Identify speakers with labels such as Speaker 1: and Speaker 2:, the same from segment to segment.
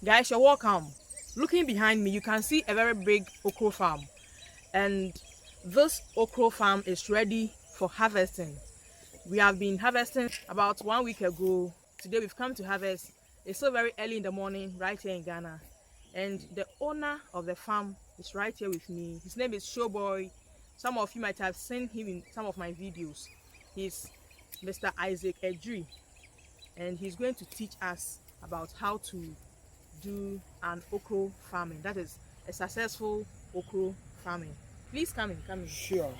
Speaker 1: Guys, you're welcome. Looking behind me, you can see a very big okro farm, and this okro farm is ready for harvesting. We have been harvesting about 1 week ago. Today we've come to harvest. It's still very early in the morning right here in Ghana, and the owner of the farm is right here with me. His name is Showboy. Some of you might have seen him in some of my videos. He's Mr. Isaac Edri, and he's going to teach us about how to do an okro farming. That is a successful okro farming. Please come in.
Speaker 2: Sure.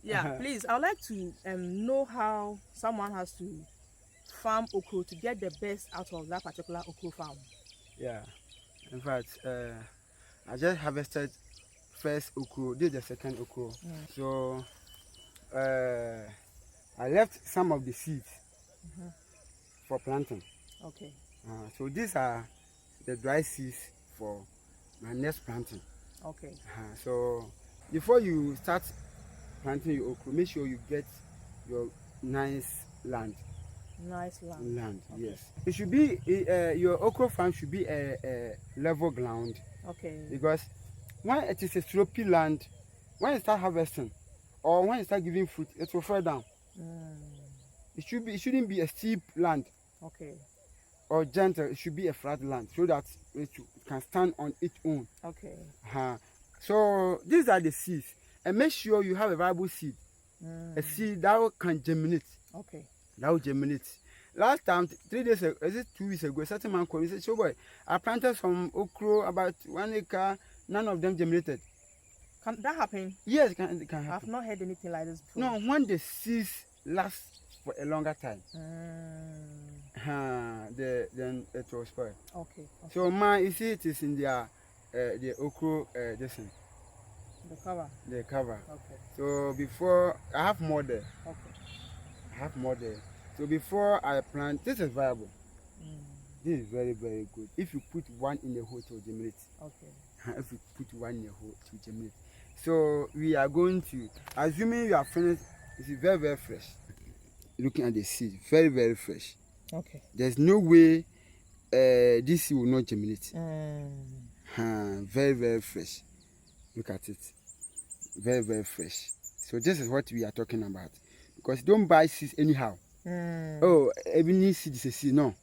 Speaker 1: Yeah, please. I would like to know how someone has to farm okro to get the best out of that particular okro farm.
Speaker 2: Yeah. In fact, I just harvested first okro. This is the second okro. So I left some of the seeds for planting.
Speaker 1: Okay.
Speaker 2: So these are the dry seeds for my next planting.
Speaker 1: Okay.
Speaker 2: So before you start planting your okro, make sure you get your nice land.
Speaker 1: Nice land. Okay.
Speaker 2: Yes. It should be your okro farm should be a level ground.
Speaker 1: Okay.
Speaker 2: Because when it is a slopy land, when you start harvesting or when you start giving fruit, it will fall down. It shouldn't be a steep land.
Speaker 1: Okay.
Speaker 2: Or gentle. It should be a flat land so that it can stand on its own.
Speaker 1: Okay.
Speaker 2: So these are the seeds, and make sure you have a viable seed, a seed that can germinate.
Speaker 1: Okay.
Speaker 2: That will germinate. Last time, 3 days ago, is it 2 weeks ago, a certain man called me and said, "Showboy, I planted some okro about 1 acre, none of them germinated."
Speaker 1: Can that happen?
Speaker 2: Yes, it can happen.
Speaker 1: I've not heard anything like this before.
Speaker 2: No, when the seeds last for a longer time, then it will spoil.
Speaker 1: Okay.
Speaker 2: So you see, it is in their the okro this thing.
Speaker 1: The cover.
Speaker 2: The cover.
Speaker 1: Okay.
Speaker 2: So before I have more there.
Speaker 1: Okay.
Speaker 2: I have more there. So before I plant, this is viable. This is very, very good. If you put one in the hole, it will germinate.
Speaker 1: Okay.
Speaker 2: If you put one in the hole, it will germinate. So we are going to, assuming you are finished, it's very, very fresh. Looking at the seed, very, very fresh.
Speaker 1: Okay.
Speaker 2: There's no way this seed will not germinate. Very, very fresh. Look at it. Very, very fresh. So this is what we are talking about. Because don't buy seeds anyhow. Oh, every seed is a seed. No.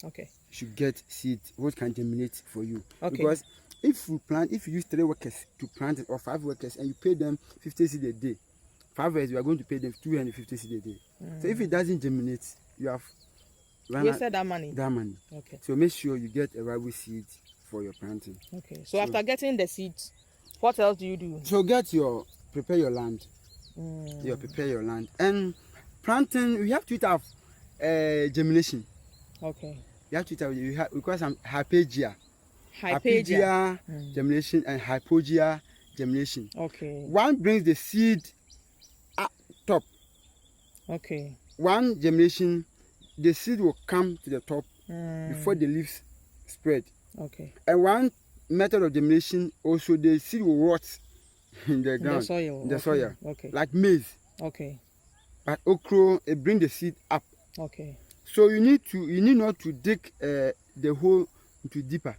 Speaker 1: Okay.
Speaker 2: You should get seed what can germinate for you.
Speaker 1: Okay.
Speaker 2: Because if you use 3 workers to plant it or 5 workers and you pay them 50 seed a day, 5 years you are going to pay them 250 seed a day. So if it doesn't germinate, you have
Speaker 1: wasted that money. Okay.
Speaker 2: So make sure you get a viable seed for your planting.
Speaker 1: Okay. So after getting the seeds, what else do you do?
Speaker 2: So prepare your land. Prepare your land. And planting, we have to have germination.
Speaker 1: Okay.
Speaker 2: You have to because I'm hypagia.
Speaker 1: Hypagia.
Speaker 2: Germination and hypogia germination.
Speaker 1: Okay.
Speaker 2: One brings the seed up top.
Speaker 1: Okay.
Speaker 2: One germination, the seed will come to the top before the leaves spread.
Speaker 1: Okay.
Speaker 2: And one method of germination, also the seed will rot in the ground.
Speaker 1: In the soil. Okay.
Speaker 2: Like maize.
Speaker 1: Okay.
Speaker 2: But okro, it brings the seed up.
Speaker 1: Okay.
Speaker 2: So you need not to dig the hole into deeper.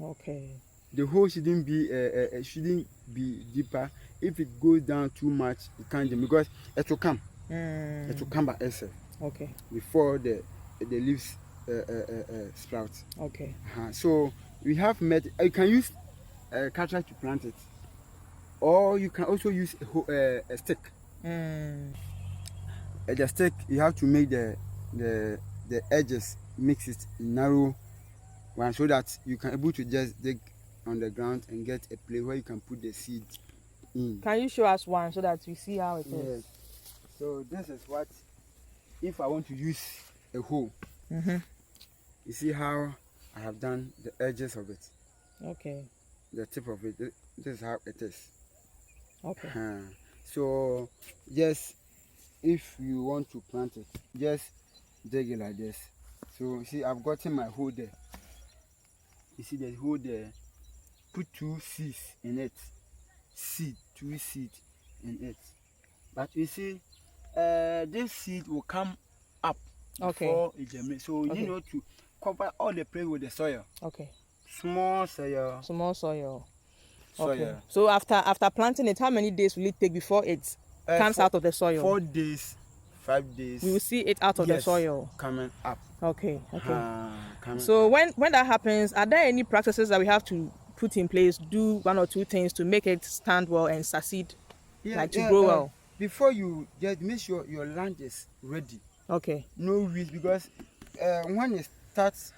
Speaker 1: Okay.
Speaker 2: The hole shouldn't be deeper. If it goes down too much, it can't germinate because it will come. It will come by itself.
Speaker 1: Okay.
Speaker 2: Before the leaves sprout.
Speaker 1: Okay.
Speaker 2: So we have you can use catcher to plant it, or you can also use a stick. The stick, you have to make the edges, mix it narrow one so that you can able to just dig on the ground and get a place where you can put the seed in.
Speaker 1: Can you show us one so that we see how it is?
Speaker 2: So this is what, if I want to use a hole, you see how I have done the edges of it.
Speaker 1: Okay.
Speaker 2: The tip of it. This is how it is.
Speaker 1: Okay.
Speaker 2: So just if you want to plant it, just dig it like this. So see, I've gotten my hole there. You see the hole there. Put 2 seeds in it. 2 seeds in it. But you see, this seed will come up before it germinates. So you need not to cover all the place with the soil.
Speaker 1: Okay.
Speaker 2: Small soil.
Speaker 1: Small soil.
Speaker 2: Soil.
Speaker 1: Okay. So after planting it, how many days will it take before it comes out of the soil?
Speaker 2: 4 days, 5 days.
Speaker 1: We will see it out of the soil.
Speaker 2: Coming up.
Speaker 1: Okay. So when that happens, are there any practices that we have to put in place, do 1 or 2 things to make it stand well and succeed, to grow well?
Speaker 2: Before you just make sure your land is ready.
Speaker 1: Okay.
Speaker 2: No weeds, because when it starts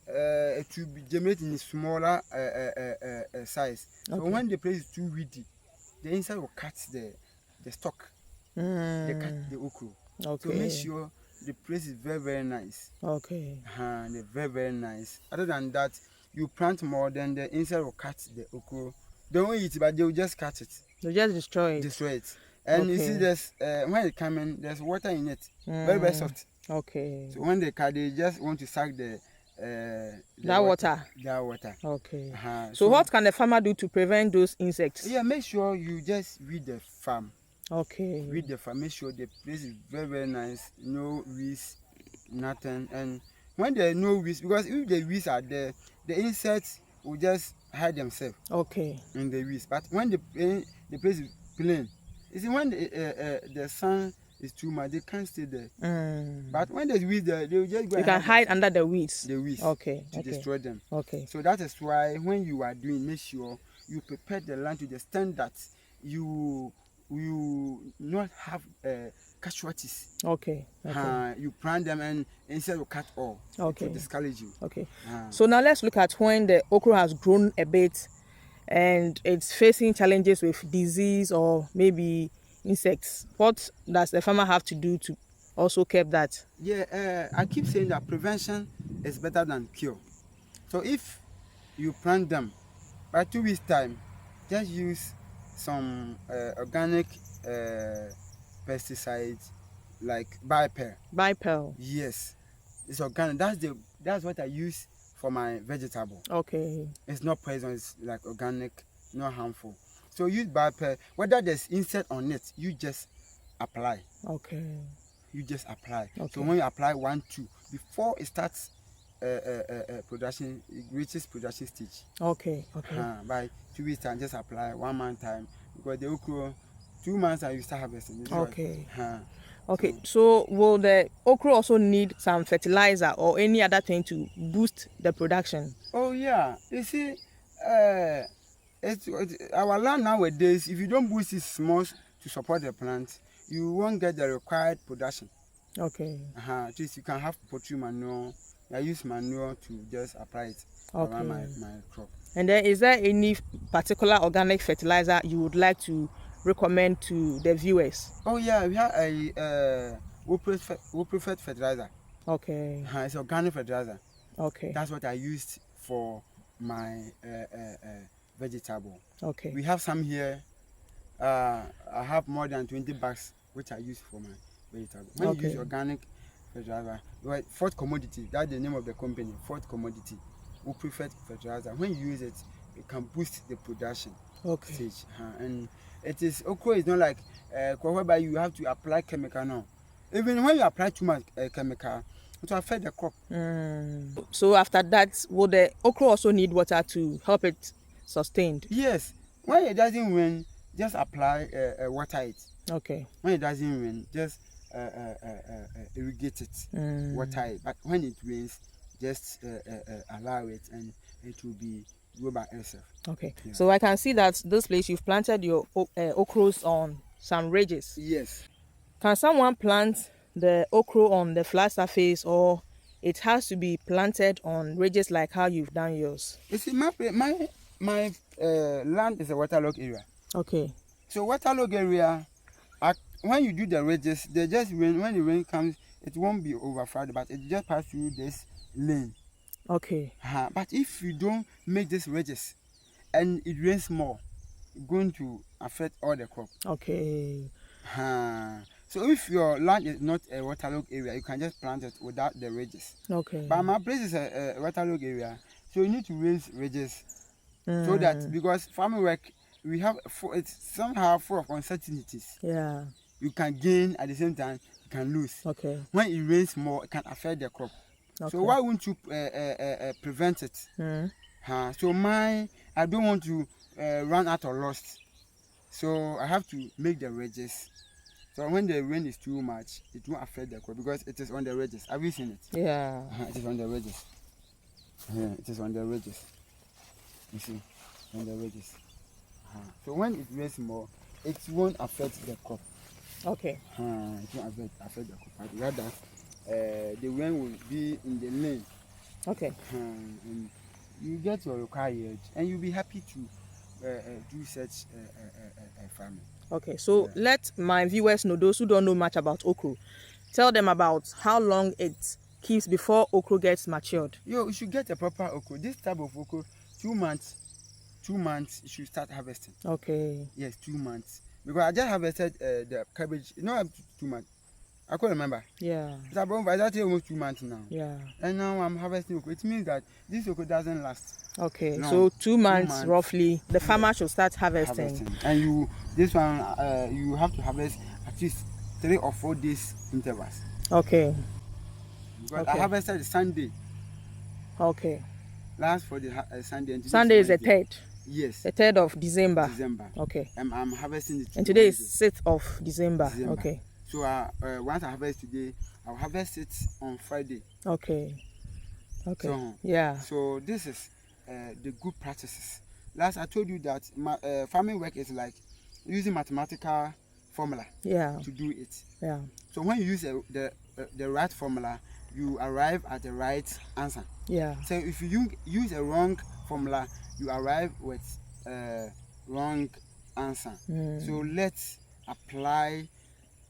Speaker 2: to be germinate in a smaller size. Okay. So when the place is too weedy, the inside will cut the stalk. They cut the okro. Okay. So make sure the place is very, very nice. Okay. They're very, very nice. Other than that, you plant more, then the inside will cut the okro. They won't eat it, but they will just cut it.
Speaker 1: They'll just destroy it.
Speaker 2: Destroy it. And you see, there's when it comes in, there's water in it. Very, very soft. Okay. So when they cut, they just want to suck the water. That water. Okay.
Speaker 1: So what can the farmer do to prevent those insects?
Speaker 2: Yeah, make sure you just weed the farm.
Speaker 1: Okay.
Speaker 2: Weed the farm. Make sure the place is very, very nice. No weeds, nothing. And when there are no weeds, because if the weeds are there, the insects will just hide themselves. Okay. In the weeds. But when the place is plain, you see, when the sun is too much, they can't stay there. But when there's weeds there, they will just go. You
Speaker 1: can hide under the weeds.
Speaker 2: The weeds.
Speaker 1: Okay.
Speaker 2: To destroy them.
Speaker 1: Okay.
Speaker 2: So that is why when you are doing, make sure you prepare the land to the extent that you not have casualties. Okay. You plant them and instead of cut all. Okay. To discourage you. Okay. So now let's look at when the okra has grown a bit and it's facing challenges with disease or maybe insects. What does the farmer have to do to also keep that? Yeah, I keep saying that prevention is better than cure. So if you plant them, by 2 weeks time, just use some organic pesticides like Bipel. Bipel. Yes, it's organic. That's what I use for my vegetable. Okay. It's not poison. It's like organic, not harmful. So use Bipel. Whether there's insect on it, you just apply. Okay. You just apply. Okay. So when you apply 1, 2, before it starts production, it reaches production stage. Okay. Okay. By 2 weeks time, just apply 1 month time, because the okra 2 months and you start harvesting. Okay. Okay. So will the okra also need some fertilizer or any other thing to boost the production? Oh yeah. You see, it's our land nowadays. If you don't boost it small to support the plant, you won't get the required production. Okay. At least you can have poultry manure. I use manure to just apply it around my crop. And then is there any particular organic fertilizer you would like to recommend to the viewers? Oh yeah, we have a preferred fertilizer. Okay. It's organic fertilizer. Okay. That's what I used for my vegetable. Okay. We have some here. I have more than 20 bags which I use for my vegetable. When you use organic fertilizer, Fourth Commodity, that's the name of the company, Fourth Commodity. We prefer fertilizer. When you use it, it can boost the production stage. And it is okra is not like whereby you have to apply chemical now. Even when you apply too much chemical, it will affect the crop. So after that, will the okra also need water to help it sustained? Yes. When it doesn't rain, just apply water it. Okay. When it doesn't rain, just irrigate it, water it. But when it rains, just allow it, and it will be grow by itself. Okay. Yeah. So I can see that this place you've planted your okras on some ridges. Yes. Can someone plant the okra on the flat surface, or it has to be planted on ridges like how you've done yours? You see, my land is a waterlogged area. Okay. So waterlogged area, when you do the ridges, they just rain. When the rain comes, it won't be overflowed, but it just pass through this lane. Okay. But if you don't make these ridges and it rains more, it's going to affect all the crop. Okay. So if your land is not a waterlogged area, you can just plant it without the ridges. Okay. But my place is a waterlogged area, so you need to raise ridges so that, because farming work, we have it's somehow full of uncertainties. Yeah. You can gain at the same time, you can lose. Okay. When it rains more, it can affect the crop.
Speaker 1: Okay.
Speaker 2: So why won't you prevent it? So I don't want to run out of lost. So I have to make the ridges. So when the rain is too much, it won't affect the crop because it is on the ridges. Have you seen it?
Speaker 1: Yeah.
Speaker 2: It is on the ridges. Yeah, it is on the ridges. You see, on the ridges. So when it rains more, it won't affect the crop.
Speaker 1: Okay.
Speaker 2: It won't affect the crop. Rather, the rain will be in the lane.
Speaker 1: Okay.
Speaker 2: And you get your required, and you'll be happy to do such farming.
Speaker 1: Okay, so let my viewers know, those who don't know much about okro, tell them about how long it keeps before okro gets matured.
Speaker 2: You should get a proper okro. This type of okro, 2 months, you should start harvesting.
Speaker 1: Okay.
Speaker 2: Yes, 2 months. Because I just harvested the cabbage, up to 2 months. I can't remember.
Speaker 1: Yeah.
Speaker 2: It's about almost 2 months now.
Speaker 1: Yeah.
Speaker 2: And now I'm harvesting okro. It means that this okro doesn't last.
Speaker 1: Okay,
Speaker 2: long.
Speaker 1: so 2 months roughly, the farmer should start harvesting.
Speaker 2: And this one, you have to harvest at least 3 or 4 days intervals.
Speaker 1: Okay.
Speaker 2: Because I harvested Sunday.
Speaker 1: Okay.
Speaker 2: Last for the Sunday. And
Speaker 1: Sunday is the 3rd.
Speaker 2: Yes.
Speaker 1: The 3rd of December. Okay.
Speaker 2: I'm harvesting it.
Speaker 1: And today is 6th of December. Okay.
Speaker 2: So once I harvest today, I'll harvest it on Friday.
Speaker 1: Okay. Okay.
Speaker 2: So,
Speaker 1: yeah.
Speaker 2: So this is the good practices. Last I told you that farming work is like using mathematical formula to do it.
Speaker 1: Yeah.
Speaker 2: So when you use the right formula, you arrive at the right answer.
Speaker 1: Yeah.
Speaker 2: So if you use a wrong formula, you arrive with wrong answer. So let's apply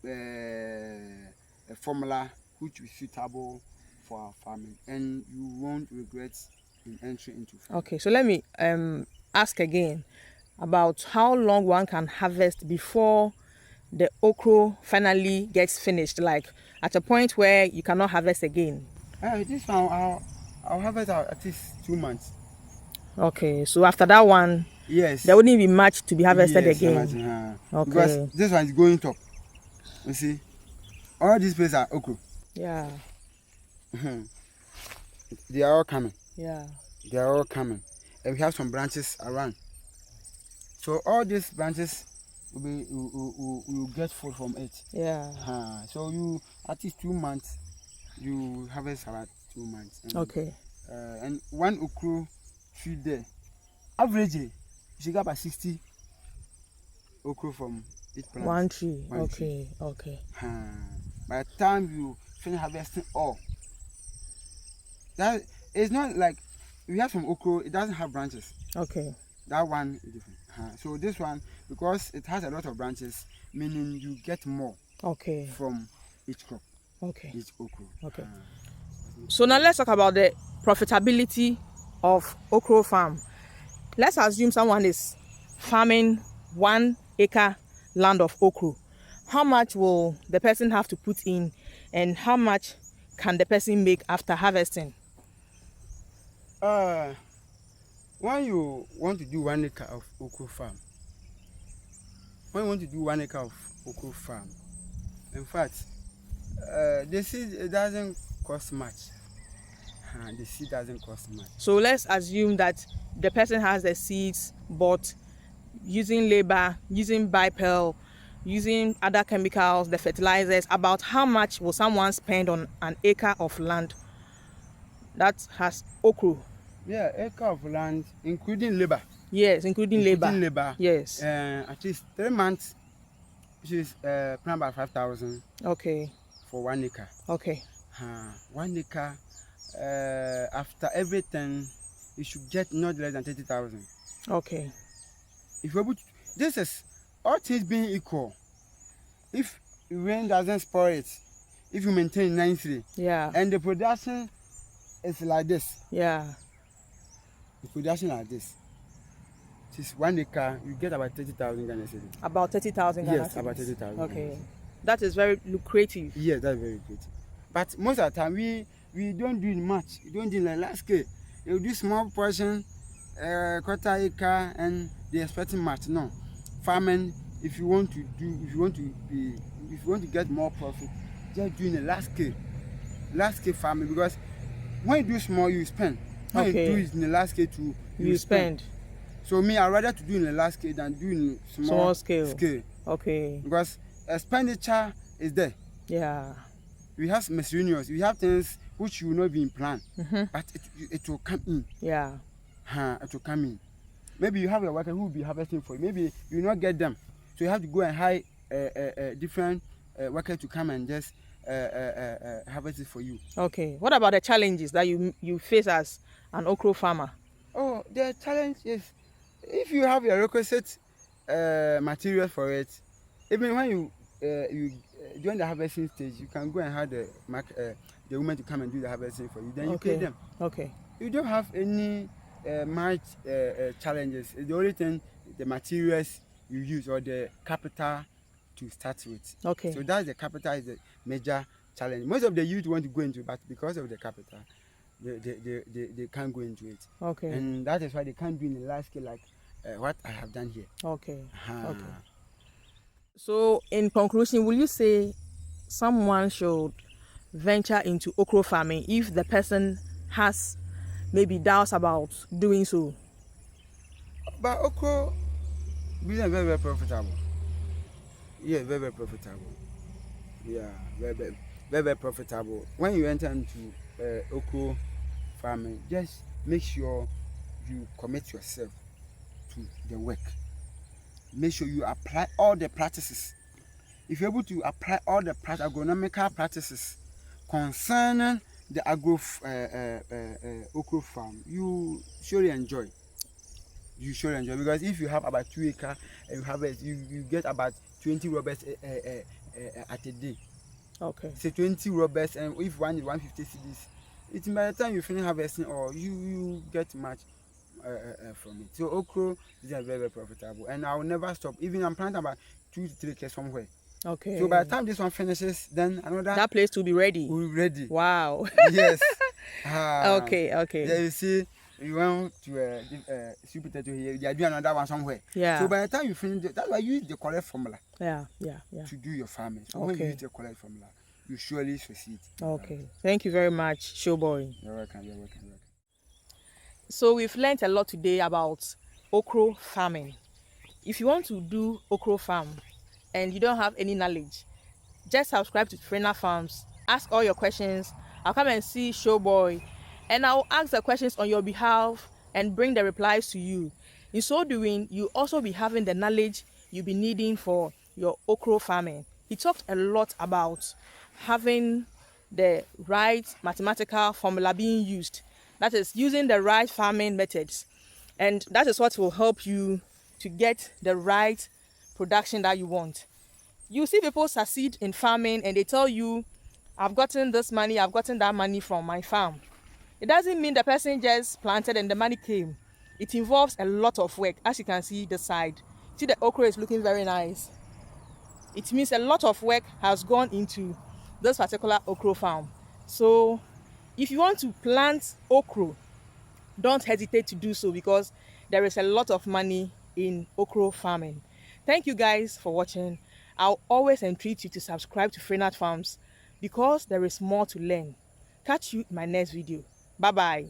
Speaker 2: a formula which is suitable for our farming, and you won't regret in entry into farming.
Speaker 1: Okay, so let me ask again about how long one can harvest before the okro finally gets finished, like at a point where you cannot harvest again.
Speaker 2: This one I'll harvest at least 2 months.
Speaker 1: Okay, so after that one,
Speaker 2: yes,
Speaker 1: there wouldn't be much to be harvested again.
Speaker 2: Okay. Because this one is going top. You see, all these places are okro.
Speaker 1: Yeah.
Speaker 2: They are all coming.
Speaker 1: Yeah.
Speaker 2: They are all coming, and we have some branches around. So all these branches will get food from it.
Speaker 1: Yeah.
Speaker 2: So you at least 2 months, you harvest about 2 months. And,
Speaker 1: okay.
Speaker 2: And one okro tree there, average, you should get about 60 okro from each plant.
Speaker 1: One tree.
Speaker 2: One
Speaker 1: okay.
Speaker 2: Tree.
Speaker 1: Okay.
Speaker 2: By the time you finish harvesting all, that it's not like we have some okro, it doesn't have branches.
Speaker 1: Okay.
Speaker 2: That one is different. So this one, because it has a lot of branches, meaning you get more.
Speaker 1: Okay.
Speaker 2: From each crop.
Speaker 1: Okay.
Speaker 2: Each okro.
Speaker 1: Okay. So now let's talk about the profitability of okro farm. Let's assume someone is farming 1 acre land of okro. How much will the person have to put in, and how much can the person make after harvesting?
Speaker 2: When you want to do 1 acre of okro farm, in fact, the seed, it doesn't cost much. The seed doesn't cost much.
Speaker 1: So let's assume that the person has the seeds bought using labor, using bipel, using other chemicals, the fertilizers. About how much will someone spend on an acre of land that has okro?
Speaker 2: Yeah, acre of land, including labor.
Speaker 1: Yes, including labor. Yes.
Speaker 2: At least 3 months, which is planned about 5,000.
Speaker 1: Okay.
Speaker 2: For 1 acre.
Speaker 1: Okay.
Speaker 2: 1 acre, after everything, you should get not less than 30,000.
Speaker 1: Okay.
Speaker 2: If you're able to, this is all things being equal. If rain doesn't spoil it, if you maintain nicely, and the production is like this.
Speaker 1: Yeah.
Speaker 2: The production like this. This 1 acre, you get about 30,000 Ghana cedis.
Speaker 1: About 30,000 Ghana cedis.
Speaker 2: Yes, about 30,000.
Speaker 1: Okay. That is very lucrative.
Speaker 2: Yes, that's very lucrative. But most of the time, we don't do much. We don't do like large scale. You do small portion, quarter acre, and they're expecting much. No, farming. If you want to get more profit, just doing a large scale farming, because when you do small, you spend. When you do it in the large scale too, you spend. So me, I rather to do in the large scale than do in small scale.
Speaker 1: Okay.
Speaker 2: Because expenditure is there.
Speaker 1: Yeah.
Speaker 2: We have miscellaneous. We have things which you will not be in plan, but it will come in.
Speaker 1: Yeah.
Speaker 2: It will come in. Maybe you have a worker who will be harvesting for you. Maybe you will not get them, so you have to go and hire different worker to come and just harvest it for you.
Speaker 1: Okay. What about the challenges that you face as an okra farmer?
Speaker 2: Oh, the challenge is if you have a requisite material for it, even when you during the harvesting stage, you can go and have the woman to come and do the harvesting for you. Then you pay them.
Speaker 1: Okay.
Speaker 2: You don't have any much challenges. The only thing, the materials you use or the capital to start with.
Speaker 1: Okay.
Speaker 2: So that's the capital is the major challenge. Most of the youth want to go into it, but because of the capital, they can't go into it.
Speaker 1: Okay.
Speaker 2: And that is why they can't do in a large scale like what I have done here.
Speaker 1: Okay. Okay. So, in conclusion, will you say someone should venture into okra farming if the person has maybe doubts about doing so?
Speaker 2: But okra business very, very profitable. Yeah, very, very profitable. Yeah, very, very, very, very profitable. When you enter into okra farming, just make sure you commit yourself to the work. Make sure you apply all the practices. If you're able to apply all the agronomical practices concerning the okra farm, you surely enjoy. You surely enjoy, because if you have about 2 acres and you harvest, you get about 20 rubbers at a day.
Speaker 1: Okay.
Speaker 2: Say 20 rubbers, and if one is 150 cedis, it's by the time you finish harvesting, or you get much from it. So okra is very, very profitable, and I will never stop. Even I'm planting about 2 to 3 acres somewhere.
Speaker 1: Okay.
Speaker 2: So by the time this one finishes, then another
Speaker 1: that place will be ready.
Speaker 2: Will be ready.
Speaker 1: Wow.
Speaker 2: Yes.
Speaker 1: Okay.
Speaker 2: Yeah, you see, you went to sweet potato here. They are doing another one somewhere.
Speaker 1: Yeah.
Speaker 2: So by the time you finish, that's why you use the correct formula.
Speaker 1: Yeah.
Speaker 2: To do your farming. So when you use the correct formula, you surely succeed.
Speaker 1: Okay. Thank you very much, Showboy.
Speaker 2: You're welcome.
Speaker 1: So we've learned a lot today about okra farming. If you want to do okra farm and you don't have any knowledge, just subscribe to Frenat Farms. Ask all your questions. I'll come and see Showboy, and I'll ask the questions on your behalf and bring the replies to you. In so doing, you'll also be having the knowledge you'll be needing for your okra farming. He talked a lot about having the right mathematical formula being used. That is, using the right farming methods. And that is what will help you to get the right production that you want. You see people succeed in farming and they tell you, I've gotten this money, I've gotten that money from my farm. It doesn't mean the person just planted and the money came. It involves a lot of work. As you can see the side. See, the okra is looking very nice. It means a lot of work has gone into this particular okra farm. So if you want to plant okra, don't hesitate to do so, because there is a lot of money in okra farming. Thank you guys for watching. I'll always entreat you to subscribe to Frenat Farms, because there is more to learn. Catch you in my next video. Bye bye.